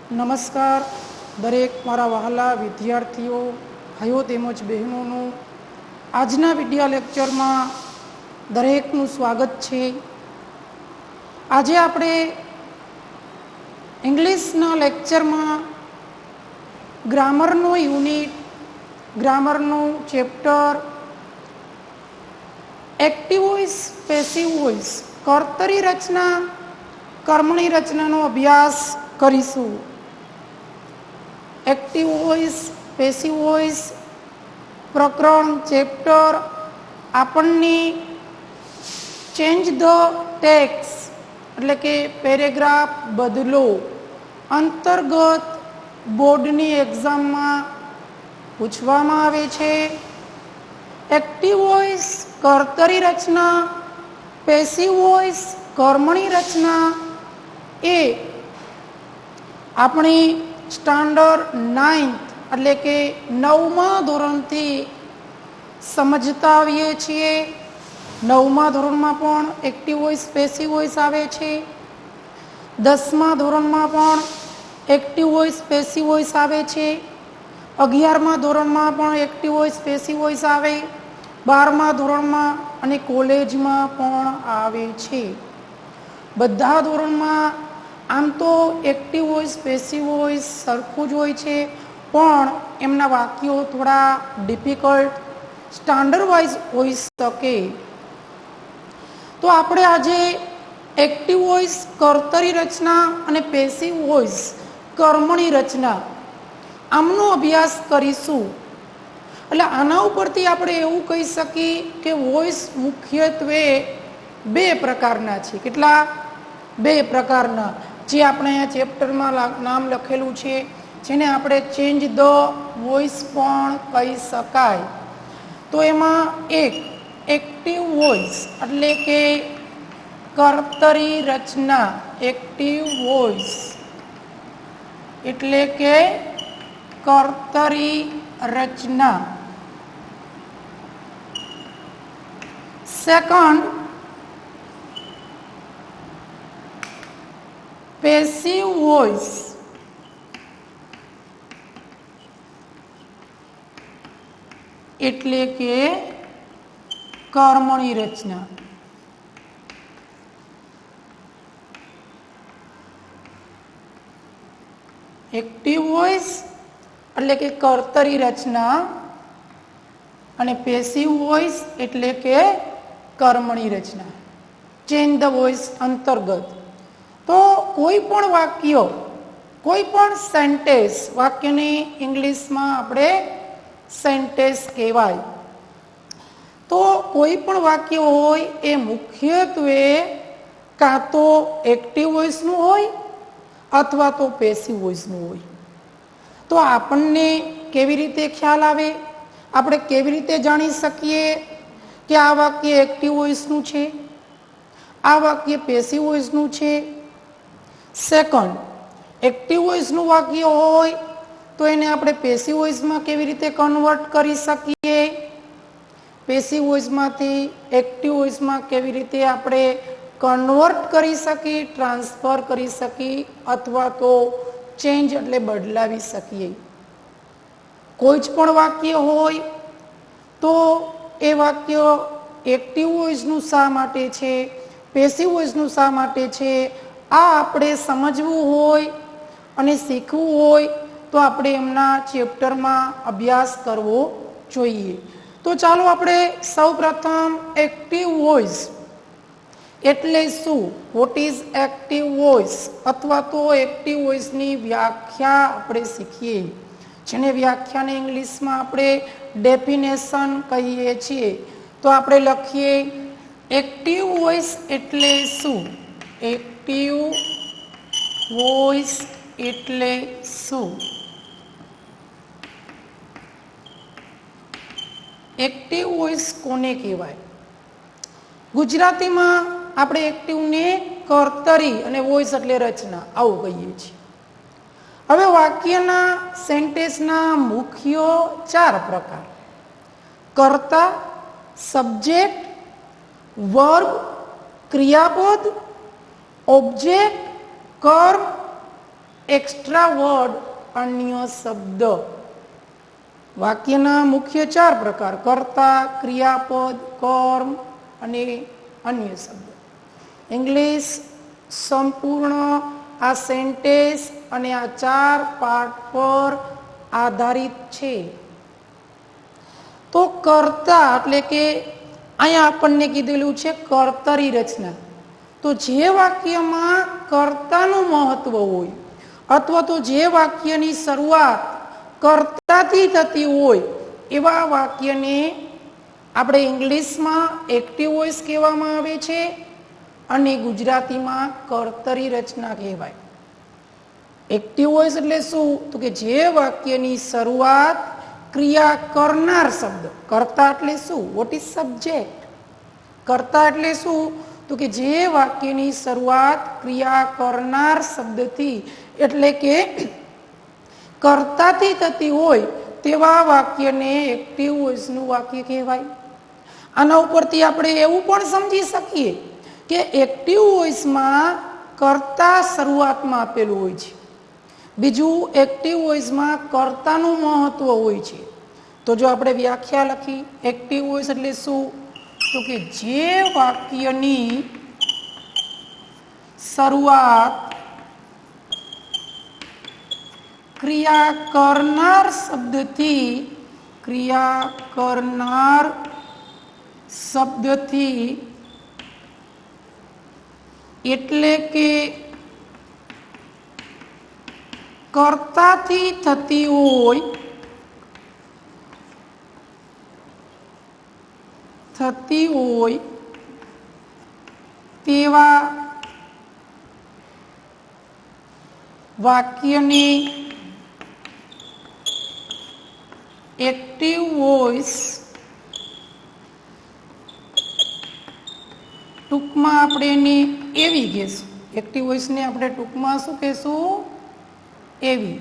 નમસ્કાર દરેક મારા વહાલા વિદ્યાર્થીઓ ભાઈઓ તેમજ બહેનોનું આજના વિડિયો લેક્ચરમાં દરેકનું સ્વાગત છે. આજે આપણે ઇંગ્લિશના લેક્ચરમાં ગ્રામરનો યુનિટ, ગ્રામરનું chapter active voice, passive voice, કર્તરી રચના, કર્મણી રચનાનો અભ્યાસ કરીશું. એક્ટિવ વોઇસ, પેસિવ વોઇસ પ્રકરણ ચેપ્ટર આપણને ચેન્જ ધ ટેક્સ એટલે કે પેરેગ્રાફ બદલો અંતર્ગત બોર્ડની એક્ઝામમાં પૂછવામાં આવે છે. એક્ટિવ વોઇસ કર્તરી રચના, પેસિવ વોઇસ કર્મણી રચના એ આપણી સ્ટાન્ડર્ડ 9th એટલે કે 9મા ધોરણથી સમજતા આવીએ છીએ. 9મા ધોરણમાં પણ એક્ટિવ વોઇસ, પેસિવ વોઇસ આવે છે. 10મા ધોરણમાં પણ એક્ટિવ વોઇસ, પેસિવ વોઇસ આવે છે. 11મા ધોરણમાં પણ એક્ટિવ વોઇસ, પેસિવ વોઇસ આવે. 12મા ધોરણમાં અને કોલેજમાં પણ આવે છે. બધા ધોરણમાં આમ તો એક્ટિવ વોઇસ, પેસિવ વોઇસ સરખું જ હોય છે, પણ એમના વાક્યો થોડા ડિફિકલ્ટ, સ્ટાન્ડર્ડ વાઇઝ હોઈ શકે. તો આપણે આજે એક્ટિવ વોઇસ કર્તરી રચના અને પેસિવ વોઇસ કર્મણી રચના આમનો અભ્યાસ કરીશું. એટલે આના ઉપરથી આપણે એવું કહી શકીએ કે વોઇસ મુખ્યત્વે બે પ્રકારના છે. કેટલા? બે પ્રકારના, જે આપણે અહીંયા ચેપ્ટરમાં નામ લખેલું છે, જેને આપણે ચેન્જ ધ વોઇસ પણ કહી શકાય. તો એમાં એક એક્ટિવ વોઇસ એટલે કે કર્તરી રચના, એક્ટિવ વોઇસ એટલે કે કર્તરી રચના. સેકન્ડ પેસિવ વોઇસ એટલે કે કર્મણી રચના. એક્ટિવ વોઇસ એટલે કે કર્તરી રચના અને પેસિવ વોઇસ એટલે કે કર્મણી રચના, ચેન્જ ધ વોઇસ અંતર્ગત. તો કોઈ પણ વાક્ય, કોઈ પણ સેન્ટેન્સ, વાક્યને ઇંગ્લિશમાં આપણે સેન્ટેન્સ કહેવાય. તો કોઈ પણ વાક્ય હોય એ મુખ્યત્વે કાં તો એક્ટિવ વોઇસનું હોય અથવા તો પેસિવ વોઇસનું હોય. તો આપણને કેવી રીતે ખ્યાલ આવે, આપણે કેવી રીતે જાણી શકીએ કે આ વાક્ય એક્ટિવ વોઇસનું છે, આ વાક્ય પેસિવ વોઇસનું છે? સેકન્ડ, એક્ટિવ વોઇસનું વાક્ય હોય તો એને આપણે પેસિવ વોઇસમાં કેવી રીતે કન્વર્ટ કરી શકીએ, પેસિવ વોઇસમાંથી એક્ટિવ વોઇસમાં કેવી રીતે આપણે કન્વર્ટ કરી શકીએ, ટ્રાન્સફર કરી શકીએ અથવા તો ચેન્જ એટલે બદલાવી શકીએ. કોઈ જ પણ વાક્ય હોય તો એ વાક્ય એક્ટિવ વોઇસનું શા માટે છે, પેસિવ વોઇસનું શા માટે છે, આ આપણે સમજવું હોય અને શીખવું હોય તો આપણે એમના ચેપ્ટરમાં અભ્યાસ કરવો જોઈએ. તો ચાલો આપણે સૌપ્રથમ એક્ટિવ વોઇસ એટલે શું, વોટ ઇઝ એક્ટિવ વોઇસ અથવા તો એક્ટિવ વોઇસની વ્યાખ્યા આપણે શીખીએ, જેને વ્યાખ્યાને ઇંગ્લિશમાં આપણે ડેફિનેશન કહીએ છીએ. તો આપણે લખીએ એક્ટિવ વોઇસ એટલે શું, એક્ટિવ વોઇસ એટલે શું. એક્ટિવ વોઇસ કોને કહેવાય? ગુજરાતીમાં આપણે એક્ટિવને કર્તરી અને વોઇસ એટલે રચના આવું કહીએ છીએ. હવે વાક્યના સેન્ટેન્સના મુખ્ય 4 પ્રકાર: કર્તા, સબ્જેક્ટ, વર્બ, ક્રિયાપદ, ઓબ્જેક્ટ, કર્મ एक्स्ट्रा वर्ड अन्य शब्द। वाक्यना मुख्य 4 प्रकार कर्ता, क्रियापद, कर्म અને અન્ય શબ્દ। ઇંગ્લિશ સંપૂર્ણ આ સેન્ટેન્સ અને આ 4 પાર્ટ પર આધારિત છે। તો કર્તા એટલે કે અહીંયા આપણને કીધેલું છે કર્તરી રચના। તો જે વાક્યમાં કર્તાનું મહત્વ હોય અથવા તો જે વાક્યની શરૂઆત કર્તાથી થતી હોય એવા વાક્યને આપણે ઇંગ્લિશમાં એક્ટિવ વોઇસ કહેવામાં આવે છે અને ગુજરાતીમાં કર્તરી રચના કહેવાય। એક્ટિવ વોઇસ એટલે શું? તો કે જે વાક્યની શરૂઆત ક્રિયા કરનાર શબ્દ, કર્તા એટલે શું? What is subject? કર્તા એટલે શું? તો કે જે વાક્યની શરૂઆત ક્રિયા કરનાર શબ્દથી એટલે કે કર્તાથી થતી હોય તેવા વાક્યને એક્ટિવ વોઇસનું વાક્ય કહેવાય। આના ઉપરથી આપણે એવું પણ સમજી શકીએ કે એક્ટિવ વોઇસમાં કર્તા શરૂઆતમાં આપેલું હોય છે, બીજું એક્ટિવ વોઇસમાં કર્તાનું મહત્વ હોય છે। તો જો આપણે વ્યાખ્યા લખી એક્ટિવ વોઇસ એટલે શું? તો કે જે વાક્યની શરૂઆત ક્રિયા કરનાર શબ્દથી એટલે કે કર્તાથી થતી હોય તેવા વાક્યની એક્ટિવ વોઇસ ટૂંકમાં આપણે એને એવી કહેશું। એક્ટિવ વોઇસને આપણે ટૂંકમાં શું કહેશું? એવી।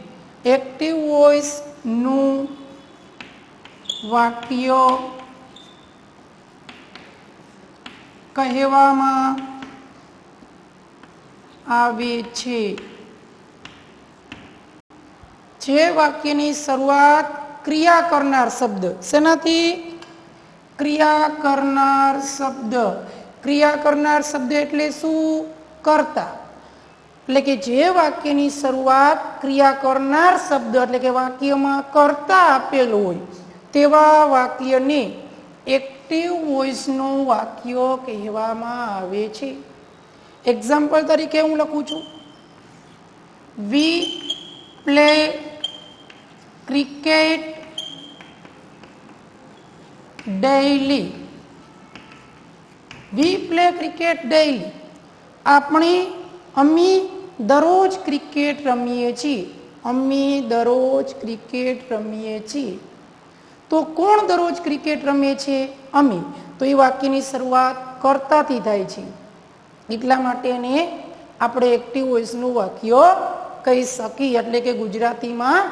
એક્ટિવ વોઇસનું વાક્ય કહેવામાં આવે છે જે વાક્યની શરૂઆત ક્રિયા કરનાર શબ્દ, શેનાથી? ક્રિયા કરનાર શબ્દ। ક્રિયા કરનાર શબ્દ એટલે શું? કર્તા। એટલે કે જે વાક્યની શરૂઆત ક્રિયા કરનાર શબ્દ એટલે કે વાક્યમાં કર્તા આપેલું હોય તેવા વાક્યને એક્ટિવ વોઇસનું વાક્ય કહેવામાં આવે છે। એક્ઝામ્પલ તરીકે હું લખું છું, we play cricket daily. We play cricket daily, અમે દરરોજ ક્રિકેટ રમીએ છીએ। અમે દરરોજ ક્રિકેટ રમીએ છીએ। તો કોણ દરરોજ ક્રિકેટ રમે છે? અમે। તો એ વાક્યની શરૂઆત કર્તાથી થાય છે એટલા માટે એને આપણે એક્ટિવ વોઇસનું વાક્ય કહી શકીએ, એટલે કે ગુજરાતીમાં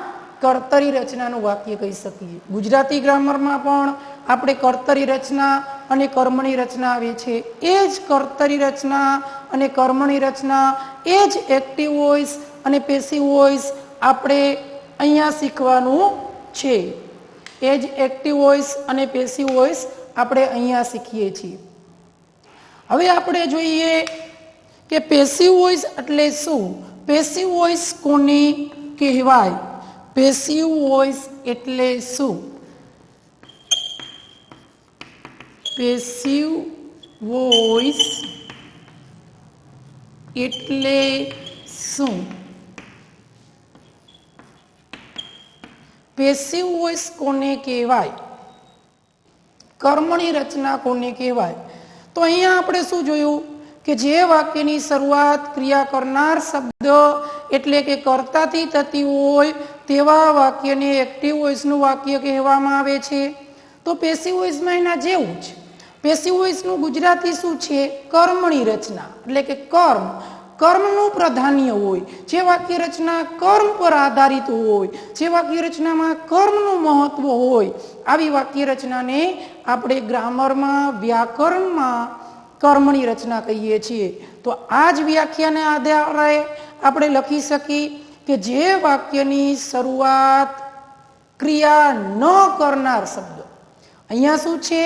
કર્તરી રચનાનું વાક્ય કહી શકીએ। ગુજરાતી ગ્રામરમાં પણ આપણે કર્તરી રચના અને કર્મણી રચના આવે છે। એ જ કર્તરી રચના અને કર્મણી રચના, એ જ એક્ટિવ વોઇસ અને પેસિવ વોઇસ આપણે અહીંયા શીખવાનું છે। એ જ એક્ટિવ વોઇસ અને પેસિવ વોઇસ આપણે અહીંયા શીખીએ છીએ। હવે આપણે જોઈએ કે પેસિવ વોઇસ એટલે શું? પેસિવ વોઇસ કોને કહેવાય? પેસિવ વોઇસ એટલે શું? પેસિવ વોઇસ એટલે શું? પેસિવ વોઇસ કોને કહેવાય? કર્મણી રચના કોને કહેવાય? તો અહીંયા આપણે શું જોયું કે જે વાક્યની શરૂઆત ક્રિયા કરનાર શબ્દ એટલે કે કર્તાથી થતી હોય તેવા વાક્યને એક્ટિવ વોઇસનું વાક્ય કહેવામાં આવે છે। તો પેસિવ વોઇસમાં એના જેવું જ। પેસિવ વોઇસનું ગુજરાતી શું છે? કર્મણી રચના, એટલે કે કર્મનું પ્રાધાન્ય હોય। જે વાક્ય રચના કર્મ પર આધારિત હોય, જે વાક્ય રચનામાં કર્મનું મહત્વ હોય, આવી વાક્ય રચનાને આપણે ગ્રામરમાં, વ્યાકરણમાં કર્મણી રચના કહીએ છીએ। તો આ જ વ્યાખ્યાને આધારે આપણે લખી શકીએ કે જે વાક્યની શરૂઆત ક્રિયા ન કરનાર શબ્દ, અહીંયા શું છે?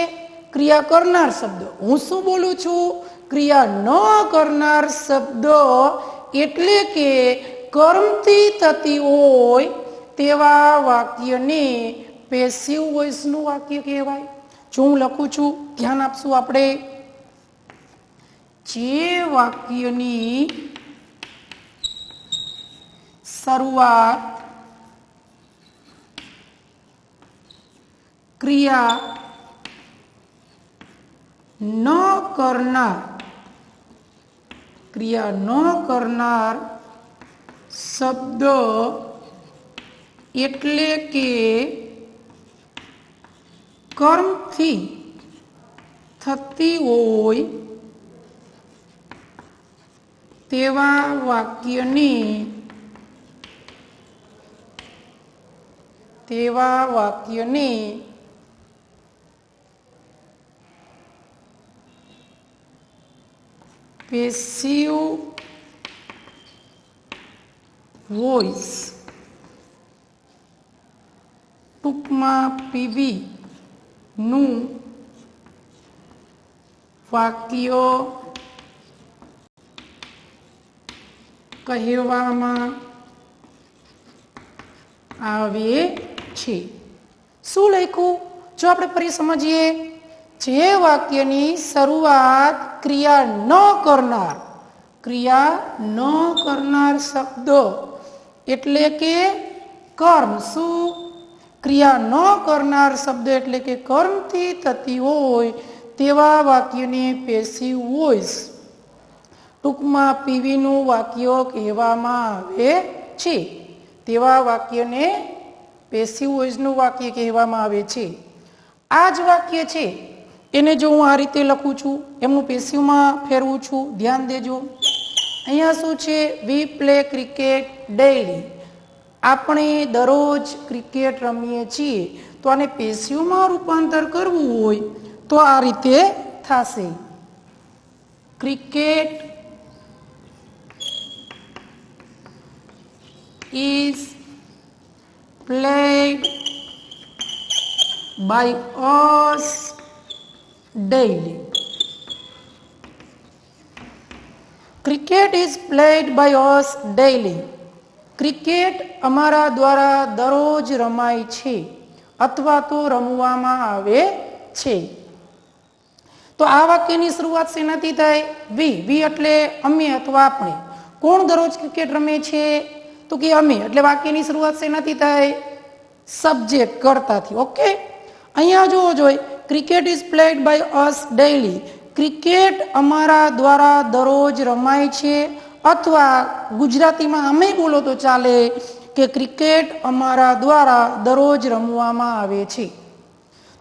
ક્રિયા કરનાર શબ્દ. હું શું બોલું છું? ક્રિયા ન કરનાર શબ્દ એટલે કે કર્મથી થતી હોય તેવા વાક્યને પેસિવ વોઇસનું વાક્ય કહેવાય. જો હું લખું છું, ધ્યાન આપશું આપણે. જે વાક્યની શરૂઆત ક્રિયા ન કરનાર શબ્દ એટલે કે કર્મથી થતી હોય તેવા વાક્યને પેસિવ વોઇસ, ટૂંકમાં પીવી નું વાક્ય કહેવામાં આવે છે. શું લખ્યું? જો આપણે ફરી સમજીએ, જે વાક્યની શરૂઆત ક્રિયા ન કરનાર શબ્દ એટલે કે કર્મ, શું? ક્રિયા ન કરનાર શબ્દ એટલે કે કર્મથી થતી હોય તેવા વાક્યને પેસિવ વોઇસ, ટૂંકમાં પીવીનું વાક્ય કહેવામાં આવે છે. તેવા વાક્યને પેસિવ વોઇસનું વાક્ય કહેવામાં આવે છે. આ જ વાક્ય છે, એને જો હું આ રીતે લખું છું, એમનું પેસિવમાં ફેરવું છું, ધ્યાન દેજો. અહીંયા શું છે? We play cricket daily. આપણે દરરોજ ક્રિકેટ રમીએ છીએ. તો આને પેસિવમાં રૂપાંતર કરવું હોય તો આ રીતે થશે. Cricket is played by us daily. Cricket is played by us daily. Cricket અમારા દ્વારા દરરોજ રમાય છે અથવા તો રમવામાં આવે છે. તો આ વાક્યની શરૂઆત શેનાથી થાય? વી એટલે અમે અથવા આપણે. કોણ દરરોજ ક્રિકેટ રમે છે? તો કે અમે. એટલે વાક્યની શરૂઆત શેનાથી થાય? સબ્જેક્ટ, કર્તાથી. ઓકે, અહીંયા જોવો જોઈએ, cricket is played by us daily. Cricket અમારા દ્વારા દરરોજ રમાય છે, અથવા ગુજરાતીમાં અમે બોલો તો ચાલે કે ક્રિકેટ અમારા દ્વારા દરરોજ રમવામાં આવે છે.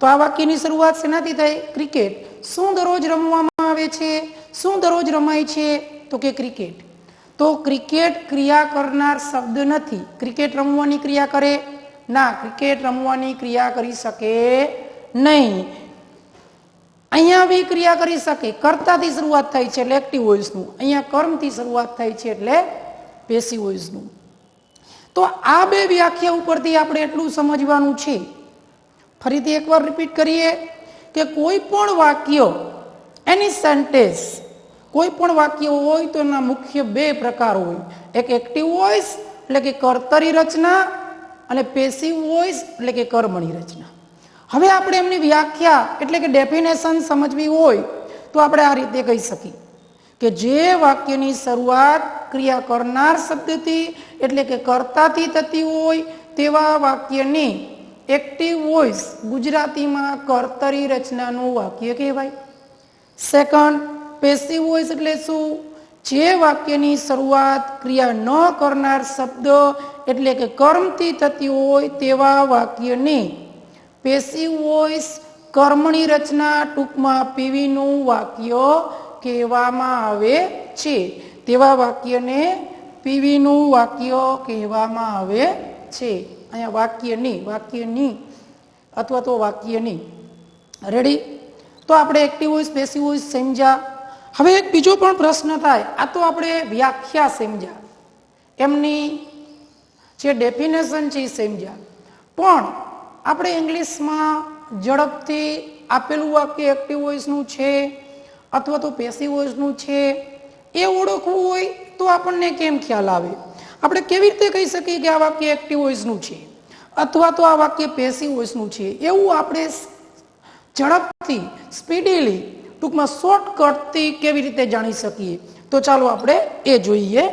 તો આ વાક્યની શરૂઆત શેનાથી થાય? ક્રિકેટ. શું દરરોજ રમવામાં આવે છે? શું દરરોજ રમાય છે? તો કે ક્રિકેટ. તો ક્રિકેટ ક્રિયા કરનાર શબ્દ નથી. ક્રિકેટ રમવાની ક્રિયા કરે? ના, ક્રિકેટ રમવાની ક્રિયા કરી શકે નહીં. અહીંયા બી ક્રિયા કરી શકે, કર્તાથી શરૂઆત થાય છે એટલે એક્ટિવ વોઇસનું. અહીંયા કર્મથી શરૂઆત થાય છે એટલે પેસિવ વોઇસનું. તો આ બે વ્યાખ્યા ઉપરથી આપણે એટલું સમજવાનું છે. ફરીથી એકવાર રિપીટ કરીએ કે કોઈ પણ વાક્ય, એની સેન્ટેન્સ, કોઈ પણ વાક્ય હોય તો એના મુખ્ય બે પ્રકાર હોય. એક એક્ટિવ વોઇસ એટલે કે કર્તરી રચના, અને પેસિવ વોઇસ એટલે કે કર્મણી રચના. હવે આપણે એમની વ્યાખ્યા એટલે કે ડેફિનેશન સમજવી હોય તો આપણે આ રીતે કહી શકીએ કે જે વાક્યની શરૂઆત ક્રિયા કરનાર શબ્દથી એટલે કે કર્તાથી થતી હોય તેવા વાક્યને એક્ટિવ વોઇસ, ગુજરાતીમાં કર્તરી રચનાનું વાક્ય કહેવાય. સેકન્ડ, પેસિવ વોઇસ એટલે શું? જે વાક્યની શરૂઆત ક્રિયા ન કરનાર શબ્દ એટલે કે કર્મથી થતી હોય તેવા વાક્યને પેસિવ વોઇસ, કર્મણી રચના, ટૂંકમાં પીવીનું વાક્ય કહેવામાં આવે છે. તેવા વાક્યને પીવીનું વાક્ય કહેવામાં આવે છે. અહીંયા વાક્યની અથવા તો વાક્યની. રેડી? તો આપણે એક્ટિવ વોઇસ, પેસિવ વોઇસ સમજ્યા. હવે એક બીજો પણ પ્રશ્ન થાય. આ તો આપણે વ્યાખ્યા સમજ્યા, એમની જે ડેફિનેશન છે એ સમજ્યા, પણ આપણે ઇંગ્લિશમાં ઝડપથી આપેલું વાક્ય એક્ટિવ વોઇસનું છે અથવા તો પેસિવ વોઇસનું છે એ ઓળખવું હોય તો આપણને કેમ ખ્યાલ આવે? આપણે કેવી રીતે કહી શકીએ કે આ વાક્ય એક્ટિવ વોઇસનું છે અથવા તો આ વાક્ય પેસિવ વોઇસનું છે? એવું આપણે ઝડપથી, સ્પીડીલી, ટૂંકમાં શોર્ટકટથી કેવી રીતે જાણી શકીએ? તો ચાલો આપણે એ જોઈએ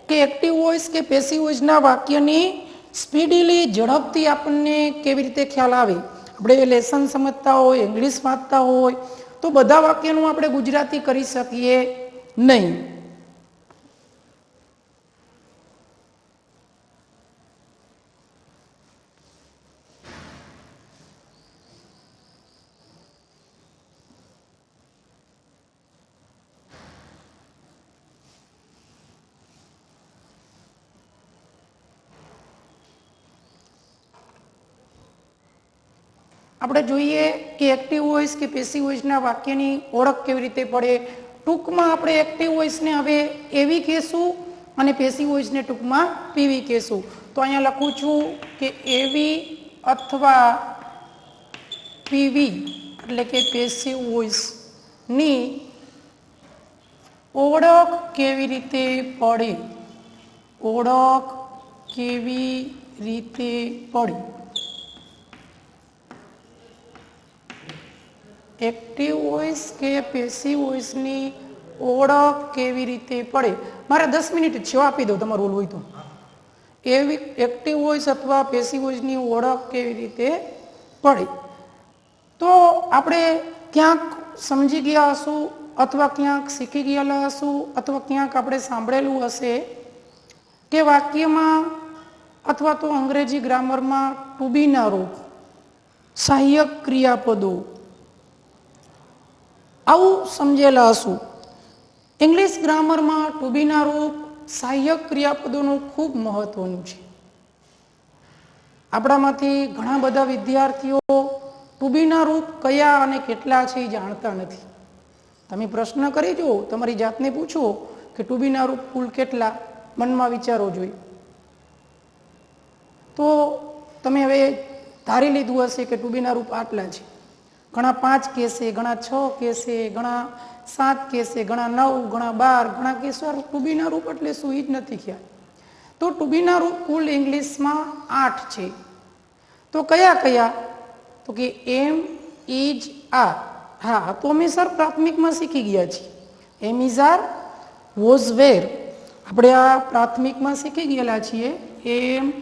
કે એક્ટિવ વોઇસ કે પેસિવ વોઇસના વાક્યની સ્પીડીલી, ઝડપથી આપણને કેવી રીતે ખ્યાલ આવે? આપણે લેસન સમજતા હોય, ઇંગ્લિશ વાંચતા હોય તો બધા વાક્યનું આપણે ગુજરાતી કરી શકીએ નહીં. આપણે જોઈએ કે એક્ટિવ વોઇસ કે પેસિવ વોઇસના વાક્યની ઓળખ કેવી રીતે પડે. ટૂંકમાં આપણે એક્ટિવ વોઇસને હવે એવી કહેશું અને પેસિવ વોઇસને ટૂંકમાં પીવી કહેશું. તો અહીંયા લખું છું કે એવી અથવા પીવી એટલે કે પેસિવ વોઇસની ઓળખ કેવી રીતે પડે? ઓળખ કેવી રીતે પડે? એક્ટિવ વોઇસ કે પેસિવ વોઇસની ઓળખ કેવી રીતે પડે? મારે 10 મિનિટ છે, આપી દઉં તમારું ઓલું હોય તો. એવી એક્ટિવ વોઇસ અથવા પેસિવ વોઇસની ઓળખ કેવી રીતે પડે? તો આપણે ક્યાંક સમજી ગયા હશું અથવા ક્યાંક શીખી ગયેલા હશું અથવા ક્યાંક આપણે સાંભળેલું હશે કે વાક્યમાં અથવા તો અંગ્રેજી ગ્રામરમાં ટુ બીના રૂપ, સહાયક ક્રિયાપદો આવું સમજેલા હશું. ઇંગ્લિશ ગ્રામરમાં ટુ બીના રૂપ, સહાયક ક્રિયાપદોનું ખૂબ મહત્વનું છે. આપણામાંથી ઘણા બધા વિદ્યાર્થીઓ ટુ બીના રૂપ કયા અને કેટલા છે એ જાણતા નથી. તમે પ્રશ્ન કરી જુઓ, તમારી જાતને પૂછો કે ટુ બીના રૂપ કુલ કેટલા, મનમાં વિચારો જોઈએ. તો તમે હવે ધારી લીધું હશે કે ટુ બીના રૂપ આટલા છે. ઘણા 5 કહેશે, ઘણા 6 કહેશે, ઘણા 7 કહેશે, ઘણા 9, ઘણા 12, ઘણા કહેશે ટુ બીના રૂપ એટલે શું એ જ નથી ખ્યાલ. તો ટુ બીના રૂપ કુલ ઇંગ્લિશમાં 8 છે. તો કયા કયા? તો કે એમ, ઇઝ, આર. હા, તો અમે સર પ્રાથમિકમાં શીખી ગયા છીએ. એમ, ઇઝ, આર, વોઝ, વેર આપણે આ પ્રાથમિકમાં શીખી ગયેલા છીએ. એમ,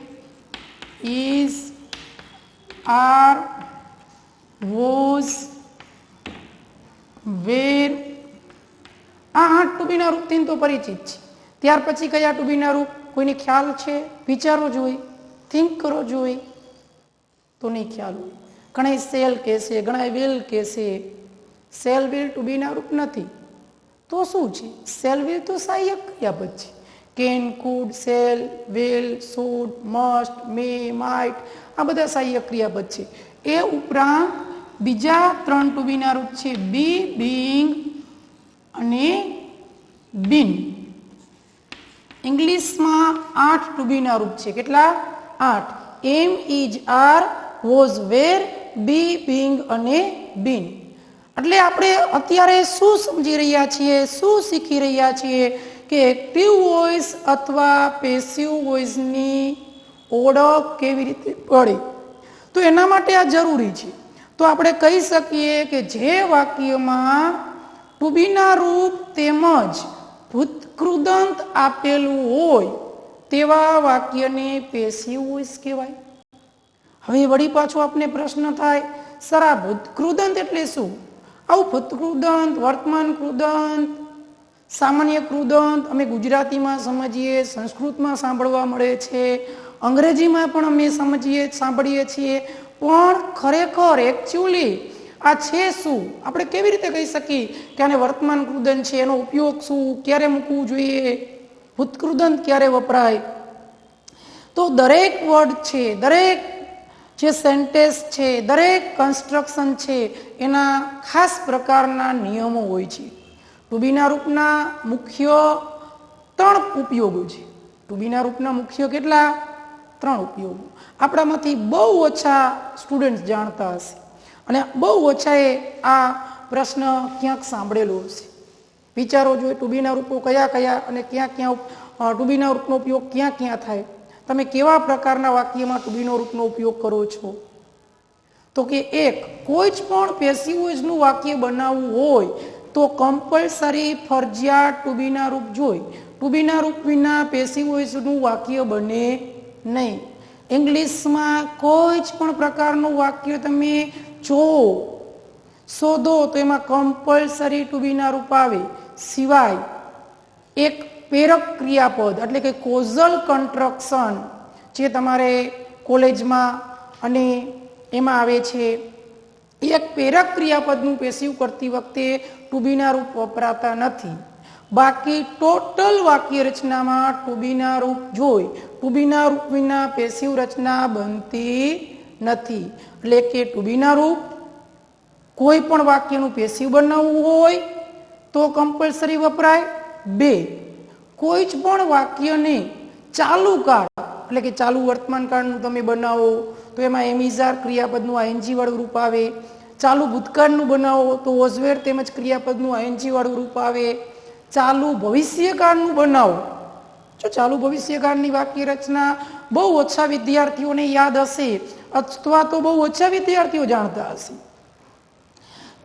ઇઝ, આર, વોઝ, વેર આ 8 ટુ બીના રૂપથી તો પરિચિત છે. ત્યાર પછી કયા ટુ બીના રૂપ કોઈને ખ્યાલ છે? વિચારો જોઈએ, થિંક કરો જોઈએ તો નહીં ખ્યાલ હોય. ઘણા સેલ કહેશે, ઘણા વિલ કહેશે. સેલ, વિલ ટુ બીના રૂપ નથી. તો શું છે? સેલ, વિલ તો સહાયક ક્રિયાપદ છે. Can, food, cell, will, should, must, May, might આ બધા સહાયક ક્રિયાપદ છે. એ ઉપરાંત બીજા 3 ટુ બીના રૂપ છે, બી, બીંગ અને બીન. ઇંગ્લિશમાં 8 ટુ બીના રૂપ છે. કેટલા? 8. Am, is, are, was, were, be, being અને બીન. એટલે આપણે અત્યારે શું સમજી રહ્યા છીએ, શું શીખી રહ્યા છીએ કે એક્ટિવ વોઇસ અથવા પેસિવ વોઇસની ઓળખ કેવી રીતે પડે. તો એના માટે આ જરૂરી છે. તો આપણે કહી શકીએ કે જે વાક્યમાં ટુ બીના રૂપ તેમજ ભૂતકૃદંત આપેલું હોય તેવા વાક્યને પેસિવ વોઇસ કહેવાય. હવે વળી પાછો આપને પ્રશ્ન થાય, સર આ ભૂતકૃદંત એટલે શું? આવું ભૂતકૃદંત, વર્તમાન કૃદંત, સામાન્ય કૃદંત અમે ગુજરાતીમાં સમજીએ, સંસ્કૃતમાં સાંભળવા મળે છે, અંગ્રેજીમાં પણ અમે સાંભળીએ છીએ, પણ ખરેખર એકચ્યુઅલી આ છે શું? આપણે કેવી રીતે કહી શકીએ કે આને વર્તમાન કૃદંત છે, એનો ઉપયોગ શું, ક્યારે મૂકવું જોઈએ, ભૂતકૃદંત ક્યારે વપરાય? તો દરેક વર્ડ છે, દરેક જે સેન્ટેન્સ છે, દરેક કન્સ્ટ્રક્શન છે એના ખાસ પ્રકારના નિયમો હોય છે. ટુ બીના રૂપના મુખ્ય 3 ઉપયોગો છે. ટુ બીના રૂપના મુખ્ય કેટલા? 3 ઉપયોગો આપણામાંથી બહુ ઓછા સ્ટુડન્ટ જાણતા હશે અને બહુ ઓછાએ આ પ્રશ્ન ક્યાંક સાંભળેલો હશે. વિચારો જોઈએ ટુ બીના રૂપો કયા કયા અને ક્યાં ક્યાં ટુ બીના રૂપનો ઉપયોગ ક્યાં ક્યાં થાય. તમે કેવા પ્રકારના વાક્યમાં ટુ બીનો રૂપનો ઉપયોગ કરો છો? તો કે એક, કોઈ જ પણ પેસિવ વોઇસનું વાક્ય બનાવવું હોય તો કમ્પલસરી ફરજિયાત ટુ બીના રૂપ જોઈ. ટુ બીના રૂપ વિના પેસિવ વોઇસનું વાક્ય બને નહીં. ઇંગ્લિશમાં કોઈ જ પણ પ્રકારનું વાક્ય તમે શોધો તો એમાં કમ્પલસરી ટુ બીના રૂપ આવે, સિવાય એક પ્રેરક ક્રિયાપદ એટલે કે કોઝલ કન્સ્ટ્રક્શન જે તમારે કોલેજમાં અને એમાં આવે છે. એક પ્રેરક ક્રિયાપદનું પેસિવ કરતી વખતે ટુ બીના રૂપ વપરાતા નથી. બાકી ટોટલ વાક્ય રચનામાં ટુ બીના રૂપ જોઈ. ટુ બીના રૂપ વિના પેસિવ રચના બનતી નથી. એટલે કે ટુ બીના રૂપ કોઈ પણ વાક્યનું પેસિવ બનાવવું હોય તો કમ્પલસરી વપરાય. 2, કોઈ જ પણ વાક્યને ચાલુ કાળ એટલે કે ચાલુ વર્તમાન કાળનું તમે બનાવો તો એમાં એમિઝાર ક્રિયાપદનું આઈએનજી વાળું રૂપ આવે. ચાલુ ભૂતકાળનું બનાવો તો વોઝ વેર તેમજ ક્રિયાપદનું આઈએનજી વાળું રૂપ આવે. ચાલુ ભવિષ્યકાળનું બનાવો, જો ચાલુ ભવિષ્યકાળની વાક્ય રચના બહુ ઓછા વિદ્યાર્થીઓને યાદ હશે અથવા તો બહુ ઓછા વિદ્યાર્થીઓ જાણતા હશે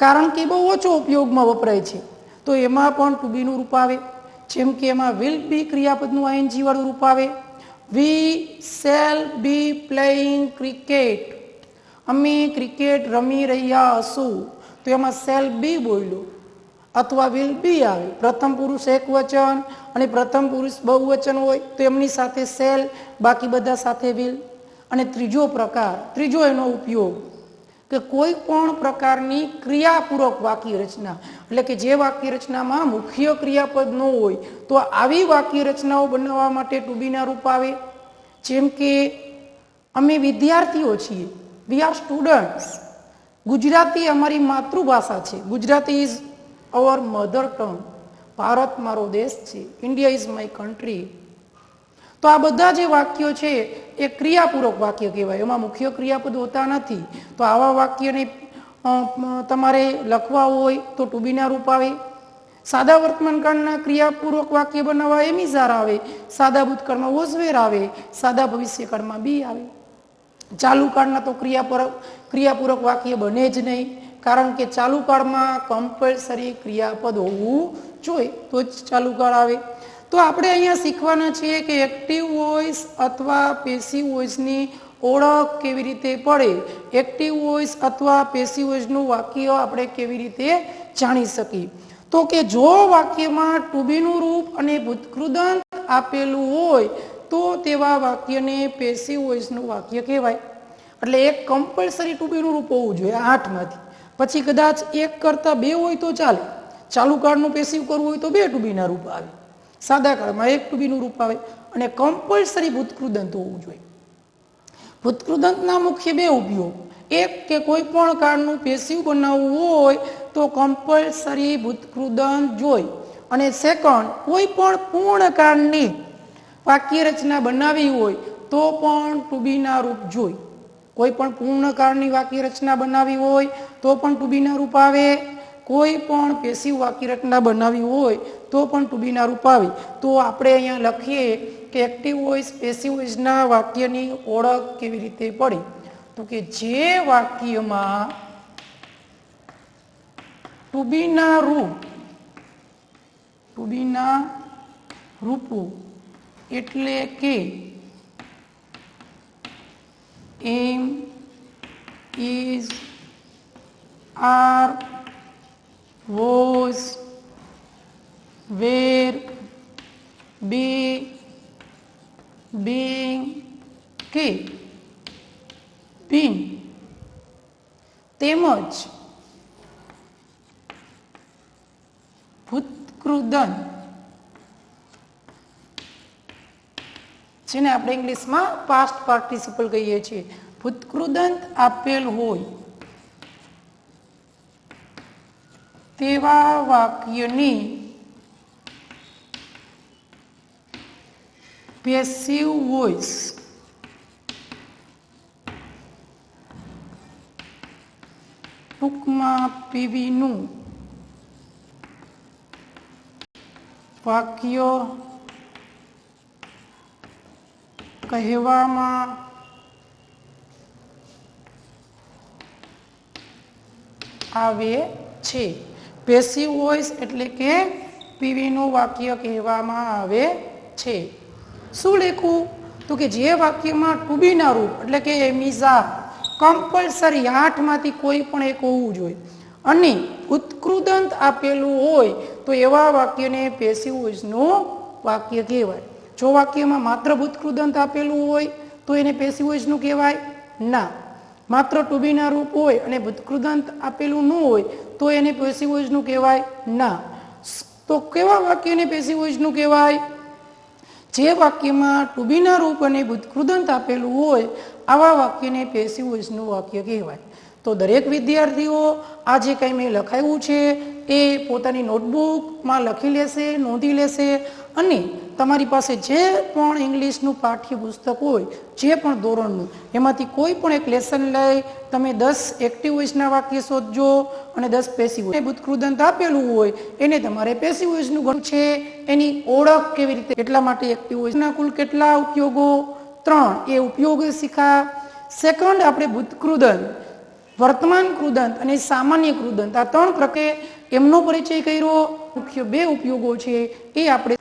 કારણ કે બહુ ઓછો ઉપયોગમાં વપરાય છે. તો એમાં પણ ટુ બીનું રૂપ આવે. જેમ કે એમાં વિલ બી ક્રિયાપદનું આઈએનજી વાળું રૂપ આવે. We shall be playing cricket, અમે ક્રિકેટ રમી રહ્યા હશું તો એમાં શેલ બી બોલ્યો અથવા વિલ બી આવે. પ્રથમ પુરુષ એક વચન અને પ્રથમ પુરુષ બહુવચન હોય તો એમની સાથે શેલ, બાકી બધા સાથે વિલ. અને ત્રીજો એનો ઉપયોગ કે કોઈ પણ પ્રકારની ક્રિયાપૂર્વક વાક્ય રચના એટલે કે જે વાક્ય રચનામાં મુખ્ય ક્રિયાપદ ન હોય તો આવી વાક્ય રચનાઓ બનાવવા માટે ટુ બીના રૂપ આવે. જેમ કે અમે વિદ્યાર્થીઓ છીએ, વી આર સ્ટુડન્ટ્સ. ગુજરાતી અમારી માતૃભાષા છે, Gujarati is our mother tongue. Bharat મારો દેશ છે, ઇન્ડિયા ઇઝ માય કન્ટ્રી. તો આ બધા જે વાક્યો છે એ ક્રિયાપૂર્વક વાક્ય કહેવાય, એમાં મુખ્ય ક્રિયાપદ હોતા નથી. તો આવા વાક્યને તમારે લખવા હોય તો ટુ બીના રૂપ આવે. સાદા વર્તમાન કાળના ક્રિયાપૂર્વક વાક્ય બનાવવા એમિઝાર આવે. સાદા ભૂતકાળમાં વોઝ વેર આવે. સાદા ભવિષ્યકાળમાં બી આવે. ચાલુ કાળના તો ક્રિયાપૂર્વક વાક્ય બને જ નહીં કારણ કે ચાલુ કાળમાં કમ્પલસરી ક્રિયાપદ હોવું જોઈએ તો જ ચાલુ કાળ આવે. તો આપણે અહીંયા શીખવાના છીએ કે એક્ટિવ વોઇસ અથવા પેસિવ વોઇસની ઓળખ કેવી રીતે પડે, એક્ટિવ વોઇસ અથવા પેસિવ વોઇસનું વાક્ય આપણે કેવી રીતે જાણી શકીએ. તો કે જો વાક્યમાં ટુ બીનું રૂપ અને ભૂતકૃદંત આપેલું હોય તો તેવા વાક્યને પેસિવ વોઇસનું વાક્ય કહેવાય. એટલે એક કમ્પલસરી ટુ બીનું રૂપ હોવું જોઈએ 8માંથી. પછી કદાચ એક કરતાં 2 હોય તો ચાલે. ચાલુ કાળનું પેસિવ કરવું હોય તો 2 ટુ બીના રૂપ આવે. સાદા કાળમાં 1 ટુ બીનું રૂપ આવે અને કમ્પલસરી ભૂતકૃદંત હોવું જોઈએ. ભૂતકૃદંતના મુખ્ય 2 ઉપયોગ. એક કે કોઈ પણ કાળનું પેસિવ બનાવવું હોય તો કમ્પલસરી ભૂતકૃદંત જોઈ. અને સેકન્ડ, કોઈ પણ પૂર્ણ કાળની વાક્ય રચના બનાવી હોય તો પણ ટુ બીના રૂપ જોઈ. કોઈ પણ પૂર્ણ કાળની વાક્ય રચના બનાવી હોય તો પણ ટુ બીના રૂપ આવે. કોઈ પણ પેસિવ વાક્ય રચના બનાવી હોય તો પણ ટુ બીના રૂપ આવે. તો આપણે અહીંયા લખીએ કે એક્ટિવ વોઇસ પેસિવ વોઇસના વાક્યની ઓળખ કેવી રીતે પડે. તો કે જે વાક્યમાં ટુ બીના રૂપો એટલે કે am, is, are, was, were, be, being કે બીન તેમજ ભૂતકૃદંત જેને આપણે ઇંગ્લિશમાં પાસ્ટ પાર્ટિસિપલ કહીએ છીએ, ભૂતકૃદંત આપેલ હોય તેવા વાક્યની પેસિવ વોઇસ ટૂંકમાં પીવી નું વાક્ય કહેવામાં આવે છે. પેસિવ વોઇસ એટલે કે પીવી નું વાક્ય કહેવામાં આવે છે. શું લખવું? તો કે જે વાક્યમાં ટુ બી ના રૂપ એટલે કે એમિઝા કમ્પલસરી 8 માંથી કોઈ પણ એક હોવું જોઈએ અને ઉત્કૃદંત આપેલું હોય તો એવા વાક્યને પેસિવ વોઇસનું વાક્ય કહેવાય. જો વાક્યમાં માત્ર ઉત્કૃદંત આપેલું હોય તો એને પેસિવ વોઇસનું કહેવાય ના. માત્ર ટુ બી ના રૂપ હોય અને ઉત્કૃદંત આપેલું ન હોય તો એને પેસિવ વોઇસનું કહેવાય ના. તો કેવા વાક્યને પેસિવ વોઇસનું કહેવાય? જે વાક્યમાં ટુ બી ના રૂપ અને ઉત્કૃદંત આપેલું હોય આવા વાક્યને પેસિવ વોઇસનું વાક્ય કહેવાય. તો દરેક વિદ્યાર્થીઓ આ જે કંઈ મેં લખાવ્યું છે એ પોતાની નોટબુકમાં લખી લેશે, નોંધી લેશે અને તમારી પાસે જે પણ ઇંગ્લિશનું પાઠ્યપુસ્તક હોય જે પણ ધોરણનું એમાંથી કોઈ પણ એક લેસન લઈ તમે 10 એક્ટિવ વોઇસના વાક્ય શોધજો અને 10 પેસિવ વોઇસ. ઉત્કૃદંત આપેલું હોય એને તમારે પેસિવ વોઇસનું ગણવું છે. એની ઓળખ કેવી રીતે? એટલા માટે એક્ટિવ વોઇસના કુલ કેટલા ઉપયોગો? 3. એ ઉપયોગ શીખા. સેકન્ડ, આપણે ઉત્કૃદંત, વર્તમાન કૃદંત અને સામાન્ય કૃદંત આ 3 પ્રકારે એમનો પરિચય કર્યો. મુખ્ય 2 ઉપયોગો છે એ આપણે